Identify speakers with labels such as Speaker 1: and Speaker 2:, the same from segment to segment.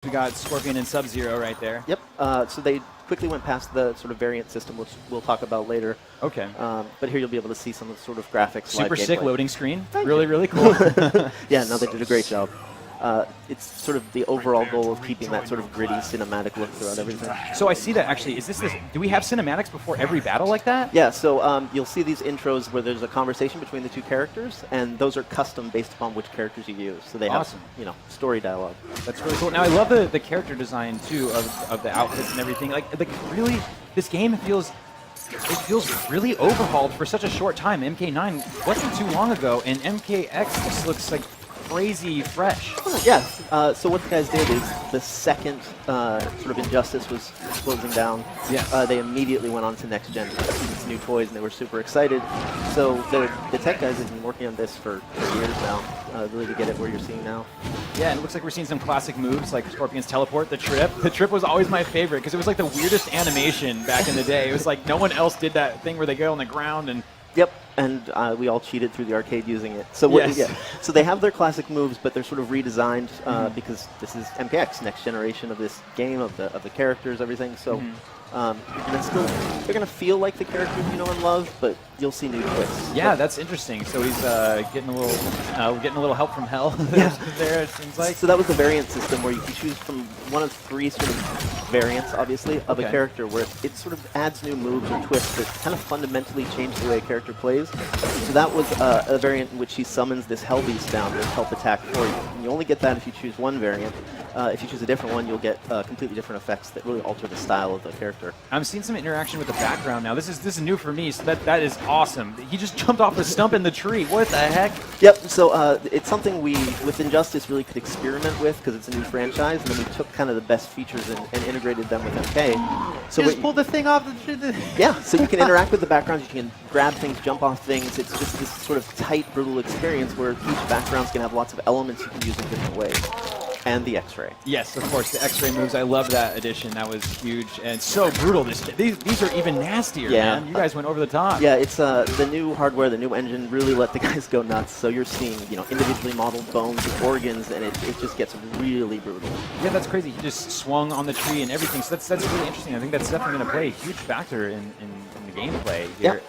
Speaker 1: We got Scorpion and Sub-Zero right there.
Speaker 2: Yep. So they quickly went past the sort of variant system, which we'll talk about later.
Speaker 1: Okay.
Speaker 2: But here you'll be able to see some of the sort of graphics.
Speaker 1: Super sick
Speaker 2: gameplay.
Speaker 1: loading screen. Really cool.
Speaker 2: Yeah, no, they did a great job. It's sort of the overall goal of keeping that sort of gritty cinematic look throughout everything.
Speaker 1: So I see that actually. Is this? Do we have cinematics before every battle like that?
Speaker 2: Yeah, so you'll see these intros where there's a conversation between the two characters, and those are custom based upon which characters you use. So they have, story dialogue.
Speaker 1: That's really cool. Now I love the character design too of the outfits and everything. Like really, this game feels really overhauled for such a short time. MK9 wasn't too long ago, and MKX just looks like crazy fresh.
Speaker 2: Yeah, so what the guys did is the second sort of Injustice was closing down, they immediately went on to next gen with these new toys, and they were super excited. So the tech guys have been working on this for years now, really to get it where you're seeing now.
Speaker 1: Yeah, and it looks like we're seeing some classic moves like Scorpion's teleport, the trip. The trip was always my favorite because it was like the weirdest animation back in the day. It was like no one else did that thing where they go on the ground and...
Speaker 2: Yep, and we all cheated through the arcade using it. So so they have their classic moves, but they're sort of redesigned because this is MKX, next generation of this game, of the characters, everything. So they're gonna feel like the characters you know and love, but you'll see new twists.
Speaker 1: Yeah, that's interesting. So he's getting a little help from hell. There it seems like.
Speaker 2: So that was the variant system where you can choose from one of three sort of variants, obviously, of a character where it sort of adds new moves or twists that kind of fundamentally change the way a character plays. So that was a variant in which he summons this Hell Beast down to help attack for you. And you only get that if you choose one variant. If you choose a different one, you'll get completely different effects that really alter the style of the character.
Speaker 1: I'm seeing some interaction with the background now. This is new for me, so that is awesome. He just jumped off the stump in the tree. What the heck?
Speaker 2: Yep, so it's something we, with Injustice, really could experiment with because it's a new franchise, and then we took kind of the best features and integrated them with MK. So
Speaker 1: you just pulled the thing off the
Speaker 2: Yeah, so you can interact with the backgrounds, you can grab things, jump off things. It's just this sort of tight, brutal experience where each background's going to have lots of elements you can use in different ways. And the X-ray.
Speaker 1: Yes, of course, the X-ray moves. I love that addition. That was huge and so brutal. These are even nastier, man. You guys went over the top.
Speaker 2: Yeah, it's the new hardware, the new engine really let the guys go nuts. So you're seeing, individually modeled bones and organs, and it just gets really brutal.
Speaker 1: Yeah, that's crazy. He just swung on the tree and everything. So that's really interesting. I think that's definitely going to play a huge factor in the gameplay here.
Speaker 2: Yeah.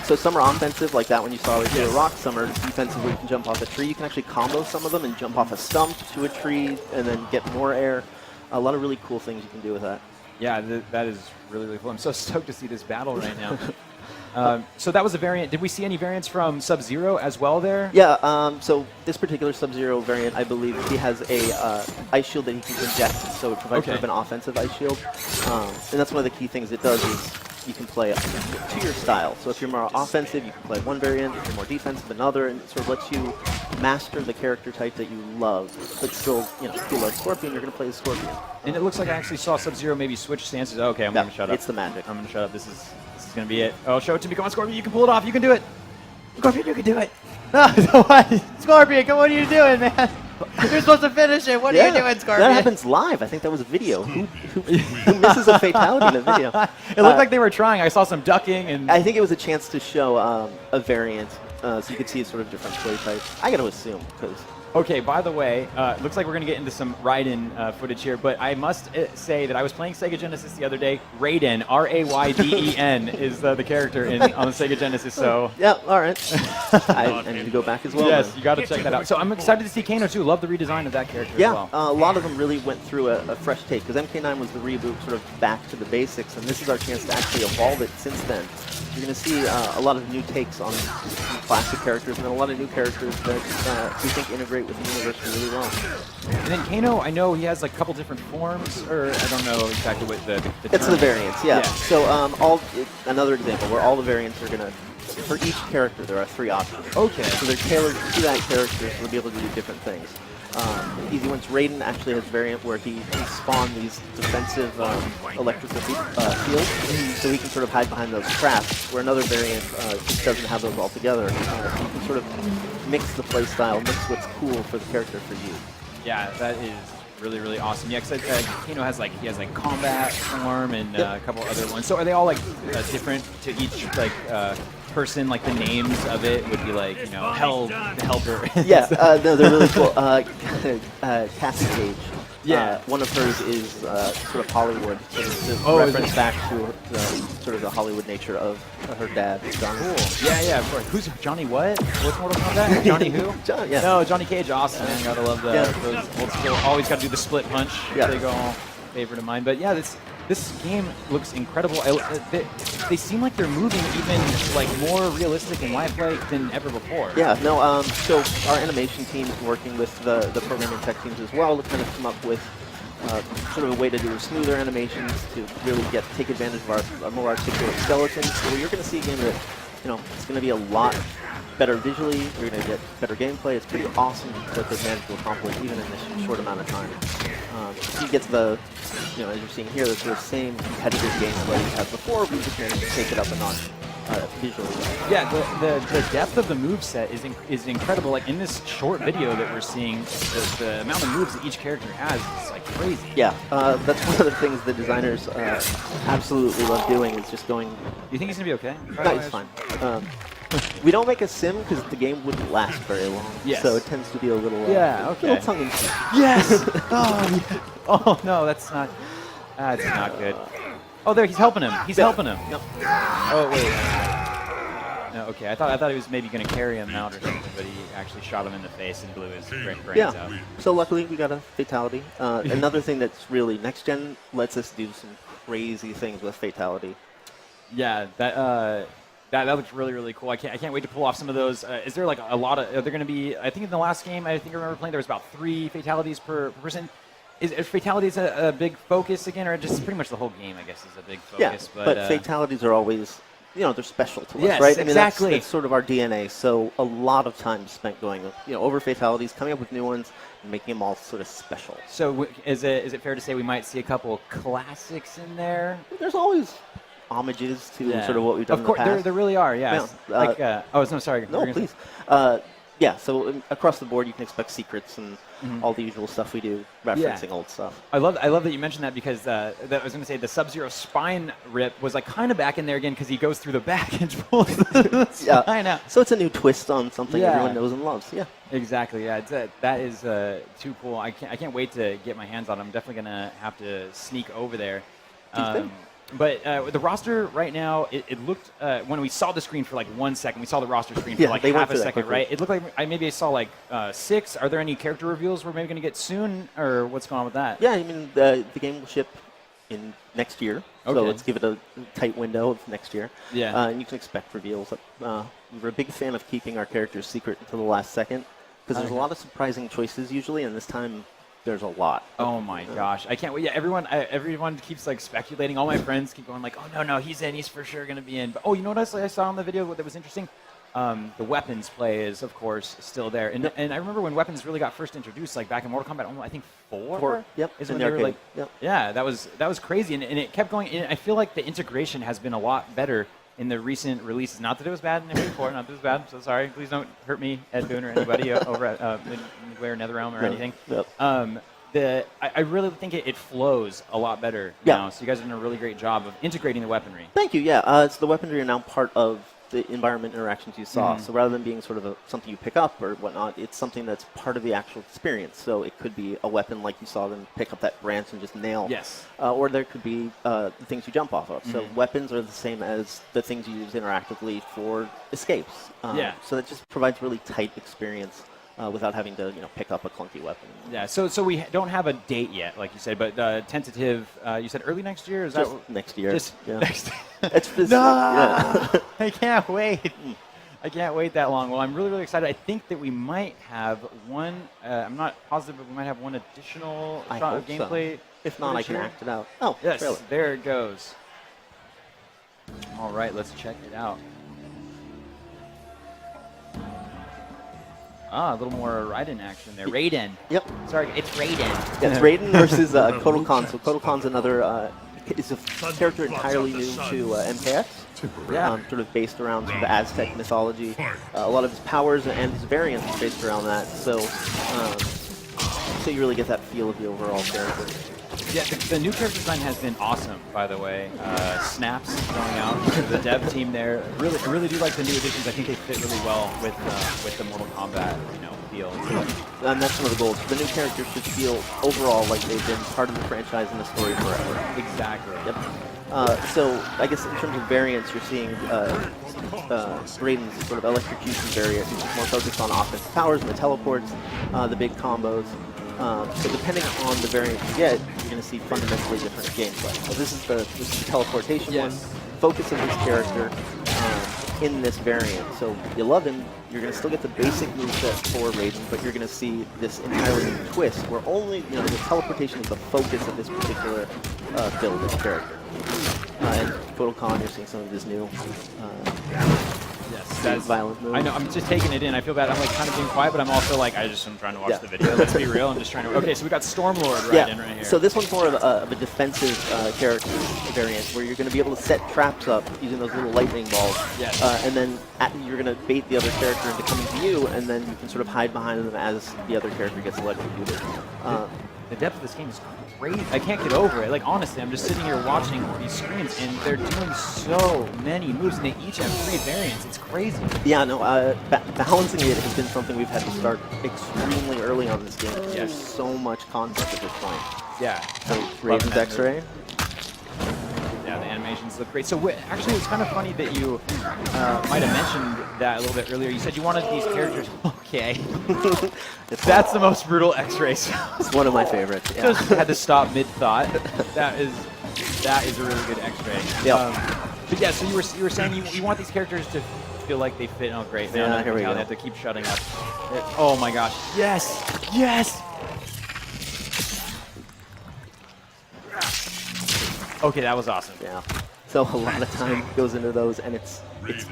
Speaker 2: So some are offensive, like that one you saw with the rock. Some are defensive, where you can jump off a tree. You can actually combo some of them and jump off a stump to a tree and then get more air. A lot of really cool things you can do with that.
Speaker 1: Yeah, that is really cool. I'm so stoked to see this battle right now. So that was a variant. Did we see any variants from Sub-Zero as well there?
Speaker 2: Yeah, so this particular Sub-Zero variant, I believe, he has a ice shield that he can project, so it provides sort of an offensive ice shield. And that's one of the key things it does is you can play to your style. So if you're more offensive, you can play one variant. If you're more defensive, another, and it sort of lets you master the character type that you love. But still, if you love Scorpion, you're going to play as Scorpion.
Speaker 1: And it looks like I actually saw Sub-Zero maybe switch stances. Okay, I'm going to shut up.
Speaker 2: It's the magic.
Speaker 1: I'm going to shut up. This is going to be it. Oh, show it to me. Come on, Scorpion. You can pull it off. You can do it. Scorpion, you can do it. No, Scorpion, come on, what are you doing, man? You're supposed to finish it. What are you doing, Scorpion?
Speaker 2: That happens live. I think that was a video. Who misses a fatality in a video?
Speaker 1: It looked like they were trying. I saw some ducking. And
Speaker 2: I think it was a chance to show a variant, so you could see sort of different play types. I got to assume, because...
Speaker 1: Okay, by the way, looks like we're going to get into some Raiden footage here, but I must say that I was playing Sega Genesis the other day. Raiden, R-A-Y-D-E-N, is the character on the Sega Genesis, so...
Speaker 2: Yeah, all right. I need to go back as well.
Speaker 1: Yes,
Speaker 2: then.
Speaker 1: You got to check that out. So I'm excited to see Kano, too. Love the redesign of that character as well.
Speaker 2: Yeah, a lot of them really went through a fresh take, because MK9 was the reboot sort of back to the basics, and this is our chance to actually evolve it since then. You're going to see a lot of new takes on classic characters, and then a lot of new characters that we think integrate with the universe really well.
Speaker 1: And then Kano, I know he has like a couple different forms, or I don't know exactly what the
Speaker 2: It's
Speaker 1: term.
Speaker 2: the variants, yeah. So another example where all the variants are going to, for each character, there are 3 options.
Speaker 1: Okay.
Speaker 2: So they're tailored to that character, so they'll be able to do different things. Easy ones, Raiden actually has a variant where he spawned these defensive electrical fields, so he can sort of hide behind those traps, where another variant just doesn't have those altogether. You can sort of mix the play style, mix what's cool for the character for you.
Speaker 1: Yeah, that is really awesome. Yeah, because Kano has he has Kombat form and a couple other ones. So are they all different to each person? Like the names of it would be Hell, the Helper.
Speaker 2: Yeah, no, they're really cool. Cascade
Speaker 1: Yeah.
Speaker 2: One of hers is sort of Hollywood, so it's
Speaker 1: Oh, is
Speaker 2: reference
Speaker 1: it?
Speaker 2: back to the sort of the Hollywood nature of her dad, Johnny.
Speaker 1: Cool. Yeah, of course. Who's Johnny what? What's Mortal Kombat? Johnny who?
Speaker 2: John, yeah.
Speaker 1: No, Johnny Cage, awesome, man. Gotta love those old school. Always gotta do the split punch.
Speaker 2: Yeah.
Speaker 1: Big ol' favorite of mine. But yeah, this game looks incredible. They seem like they're moving even like more realistic in live play than ever before.
Speaker 2: Yeah, no, so our animation team's working with the programming tech teams as well to kind of come up with sort of a way to do smoother animations to really take advantage of our more articulate skeletons. So you're going to see a game that, it's going to be a lot better visually. You're going to get better gameplay. It's pretty awesome what they've managed to accomplish even in this short amount of time. You get the, as you're seeing here, the sort of same competitive gameplay you had before, but you just managed to take it up a notch visually.
Speaker 1: Yeah, the depth of the moveset is incredible. Like in this short video that we're seeing, the amount of moves that each character has is like crazy.
Speaker 2: Yeah, that's one of the things the designers absolutely love doing is just going.
Speaker 1: You think he's gonna be okay?
Speaker 2: No, he's fine. We don't make a sim because the game wouldn't last very long.
Speaker 1: Yes.
Speaker 2: So it tends to be a little
Speaker 1: okay.
Speaker 2: tongue in cheek.
Speaker 1: Yes. Oh no, that's not good. Oh, there, he's helping him. He's helping him.
Speaker 2: Yep.
Speaker 1: Oh wait. No, okay. I thought he was maybe gonna carry him out or something, but he actually shot him in the face and blew his brains out.
Speaker 2: So luckily we got a fatality. Another thing that's really next gen lets us do some crazy things with fatality.
Speaker 1: Yeah, that looks really, really cool. I can't wait to pull off some of those. Is there like a lot of? Are there going to be? I think in the last game, I remember playing, there was about 3 fatalities per person. Is fatalities a big focus again, or just pretty much the whole game? I guess is a big focus.
Speaker 2: Yeah, but fatalities are always, they're special to us,
Speaker 1: yes,
Speaker 2: right?
Speaker 1: Exactly.
Speaker 2: That's sort of our DNA. So a lot of time spent going, over fatalities, coming up with new ones, and making them all sort of special.
Speaker 1: So is it fair to say we might see a couple classics in there?
Speaker 2: There's always homages to sort of what we've done
Speaker 1: in the past. Of course, there really are, yes. No, sorry.
Speaker 2: No, please. So across the board, you can expect secrets and all the usual stuff we do, referencing old stuff.
Speaker 1: I love that you mentioned that because I was going to say the Sub-Zero spine rip was like kind of back in there again because he goes through the back and pulls the spine out.
Speaker 2: So it's a new twist on something everyone knows and loves. Yeah. Exactly.
Speaker 1: Yeah, that is too cool. I can't wait to get my hands on it. I'm definitely going to have to sneak over there. But the roster right now, it looked, when we saw the screen for like 1 second, we saw the roster screen for like half a second, right? It looked like I saw like 6. Are there any character reveals we're maybe going to get soon, or what's going on with that?
Speaker 2: Yeah, I mean, the game will ship in next year, so let's give it a tight window of next year.
Speaker 1: Yeah.
Speaker 2: And you can expect reveals. We're a big fan of keeping our characters secret until the last second, because there's a lot of surprising choices usually, and this time there's a lot.
Speaker 1: Oh my gosh, I can't wait. Yeah, everyone keeps like speculating. All my friends keep going like, oh no, he's in. He's for sure gonna be in. But you know what I saw on the video that was interesting? The weapons play is of course still there. And I remember when weapons really got first introduced, like back in Mortal Kombat, I think 4.
Speaker 2: Yep.
Speaker 1: Is when they were like, yeah, that was crazy, and it kept going. And I feel like the integration has been a lot better in the recent releases. Not that it was bad in MK4, not that it was bad. I'm so sorry. Please don't hurt me, Ed Boon, or anybody over at Midway NetherRealm or anything.
Speaker 2: Yep.
Speaker 1: I really think it flows a lot better now. So you guys are doing a really great job of integrating the weaponry.
Speaker 2: Thank you. Yeah, so the weaponry are now part of the environment interactions you saw. So rather than being sort of something you pick up or whatnot, it's something that's part of the actual experience. So it could be a weapon like you saw them pick up that branch and just nail.
Speaker 1: Yes.
Speaker 2: Or there could be the things you jump off of. So weapons are the same as the things you use interactively for escapes. So that just provides really tight experience. Without having to, pick up a clunky weapon.
Speaker 1: Yeah. So we don't have a date yet, like you said, but tentative. You said early next year. Is
Speaker 2: just
Speaker 1: that
Speaker 2: next year?
Speaker 1: Just next.
Speaker 2: I
Speaker 1: can't wait. I can't wait that long. Well, I'm really, really excited. I think that we might have one. I'm not positive, but we might have one additional shot of gameplay.
Speaker 2: So. If not, I can act it out. Oh,
Speaker 1: yes.
Speaker 2: Trailer.
Speaker 1: There it goes. All right, let's check it out. A little more Raiden action there. Raiden.
Speaker 2: Yep.
Speaker 1: Sorry, it's Raiden.
Speaker 2: Yeah, it's Raiden versus Kotal Khan. So Kotal Khan's another is a character entirely new to MKX. Sort of based around the Aztec mythology. A lot of his powers and his variants are based around that. So you really get that feel of the overall character.
Speaker 1: Yeah, the new character design has been awesome, by the way. Snaps going out to the dev team there. I really do like the new additions. I think they fit really well with the Mortal Kombat, feel.
Speaker 2: And that's one of the goals. The new characters should feel overall like they've been part of the franchise and the story forever.
Speaker 1: Exactly.
Speaker 2: Yep. So I guess in terms of variants, you're seeing Raiden's sort of electrocution variant, which is more focused on offensive powers and the teleports, the big combos. So depending on the variant you get, you're going to see fundamentally different gameplay. So this is the teleportation one. Focus of this character in this variant. So if you love him, you're going to still get the basic moveset for Raiden, but you're going to see this entirely new twist where only the teleportation is the focus of this particular build of character. And Photocon, you're seeing some of his new
Speaker 1: that's
Speaker 2: violent moves.
Speaker 1: I know, I'm just taking it in. I feel bad. I'm like kind of being quiet, but I'm also like, I just am trying to watch the video. Let's be real. I'm just trying to. Okay, so we got Stormlord in right here.
Speaker 2: So this one's more of a defensive character variant where you're going to be able to set traps up using those little lightning balls.
Speaker 1: Yes.
Speaker 2: And then you're going to bait the other character into coming to you, and then you can sort of hide behind them as the other character gets electrocuted.
Speaker 1: The depth of this game is crazy. I can't get over it. Like, honestly, I'm just sitting here watching these screens, and they're doing so many moves, and they each have 3 variants. It's crazy.
Speaker 2: Yeah, no, balancing it has been something we've had to start extremely early on this game. There's so much content at this point.
Speaker 1: Yeah.
Speaker 2: So Raiden's X-Ray.
Speaker 1: Yeah, the animations look great. So actually, it's kind of funny that you might have mentioned that a little bit earlier. You said you wanted these characters. Okay. That's the most brutal X-ray.
Speaker 2: It's one of my favorites. Yeah.
Speaker 1: Just had to stop mid-thought. That is a really good X-ray.
Speaker 2: Yeah.
Speaker 1: But yeah, so you were saying you want these characters to feel like they fit. Oh, great.
Speaker 2: Yeah, here we go.
Speaker 1: They have to keep shutting up. Oh my gosh. Yes. Yes. Okay, that was awesome.
Speaker 2: Yeah. So a lot of time goes into those, and it's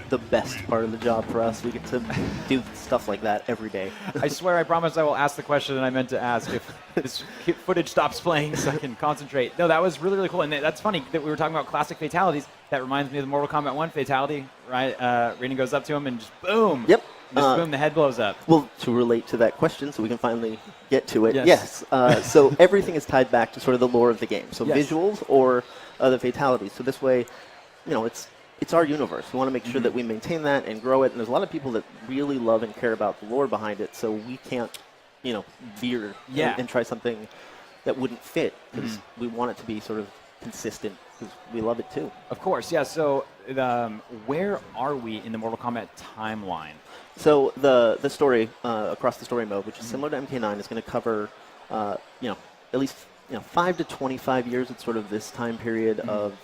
Speaker 2: the best part of the job for us. We get to do stuff like that every day.
Speaker 1: I swear, I promise I will ask the question that I meant to ask if this footage stops playing so I can concentrate. No, that was really, really cool. And that's funny that we were talking about classic fatalities. That reminds me of the Mortal Kombat 1 fatality, right? Raiden goes up to him and just boom.
Speaker 2: Yep.
Speaker 1: Just boom, the head blows up.
Speaker 2: Well, to relate to that question, so we can finally get to it. Yes. So everything is tied back to sort of the lore of the game. So visuals or the fatalities. So this way, it's our universe. We want to make sure that we maintain that and grow it. And there's a lot of people that really love and care about the lore behind it. So we can't, veer and try something that wouldn't fit because we want it to be sort of consistent because we love it too.
Speaker 1: Of course, yeah. So where are we in the Mortal Kombat timeline?
Speaker 2: So the story across the story mode, which is similar to MK9, is going to cover, at least 5 to 25 years. It's sort of this time period of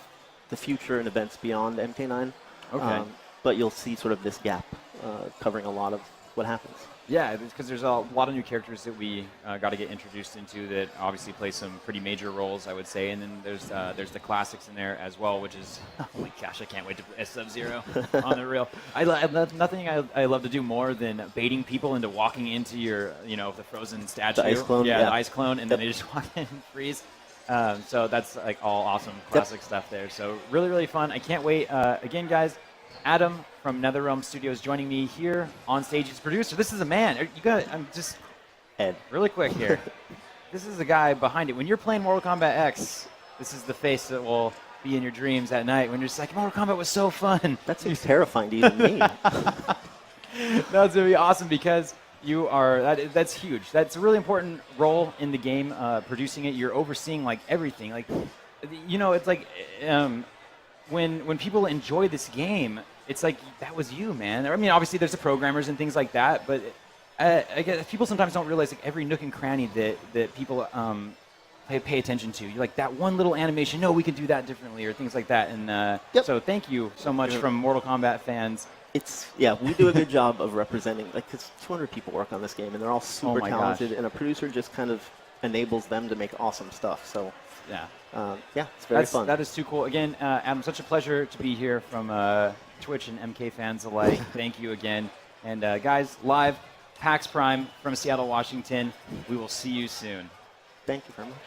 Speaker 2: the future and events beyond MK9.
Speaker 1: Okay.
Speaker 2: But you'll see sort of this gap covering a lot of what happens.
Speaker 1: Yeah, because there's a lot of new characters that we got to get introduced into that obviously play some pretty major roles, I would say. And then there's the classics in there as well, which is, oh my gosh, I can't wait to play Sub-Zero on the real. Nothing I love to do more than baiting people into walking into your, the frozen statue.
Speaker 2: The ice clone.
Speaker 1: Yeah, the ice clone, and then they just walk in and freeze. So that's like all awesome classic stuff there. So really, really fun. I can't wait. Again, guys, Adam from NetherRealm Studios joining me here on stage as producer. This is a man. I'm just
Speaker 2: Ed.
Speaker 1: Really quick here. This is the guy behind it. When you're playing Mortal Kombat X, this is the face that will be in your dreams at night when you're just like, Mortal Kombat was so fun.
Speaker 2: That seems terrifying to even me.
Speaker 1: That's going to be awesome because you are, that's huge. That's a really important role in the game, producing it. You're overseeing like everything. Like, it's like when people enjoy this game, it's like, that was you, man. I mean, obviously there's the programmers and things like that, but I guess people sometimes don't realize like every nook and cranny that people pay attention to. You're like, that one little animation, no, we can do that differently, or things like that. And so thank you so much from Mortal Kombat fans.
Speaker 2: We do a good job of representing, because 200 people work on this game, and they're all super talented, and a producer just kind of enables them to make awesome stuff. So it's very fun. That
Speaker 1: is too cool. Again, Adam, such a pleasure to be here from Twitch and MK fans alike. Thank you again. And guys, live, PAX Prime from Seattle, Washington. We will see you soon.
Speaker 2: Thank you very much.